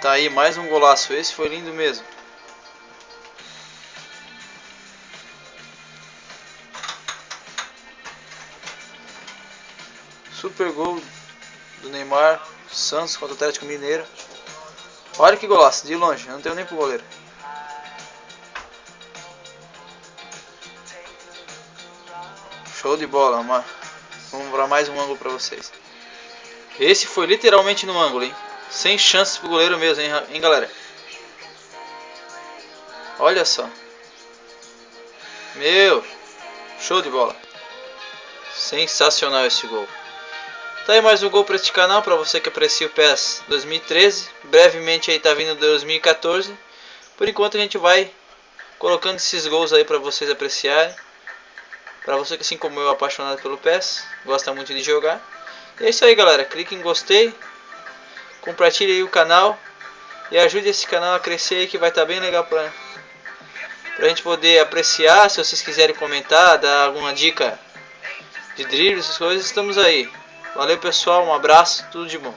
Tá aí mais um golaço, esse foi lindo mesmo. Super gol do Neymar, Santos contra o Atlético Mineiro. Olha que golaço, de longe, não tenho nem pro goleiro. Show de bola, vamos para mais um ângulo para vocês. Esse foi literalmente no ângulo, hein? Sem chances pro goleiro mesmo, hein galera? Olha só. Meu, show de bola. Sensacional esse gol. Tá aí mais um gol para este canal, para você que aprecia o PES 2013. Brevemente aí tá vindo 2014. Por enquanto a gente vai colocando esses gols aí para vocês apreciarem. Para você que assim como eu é apaixonado pelo PES, gosta muito de jogar. E é isso aí galera, clique em gostei, compartilhe aí o canal e ajude esse canal a crescer aí, que vai estar bem legal pra gente poder apreciar. Se vocês quiserem comentar, dar alguma dica de drible, essas coisas, estamos aí. Valeu pessoal, um abraço, tudo de bom.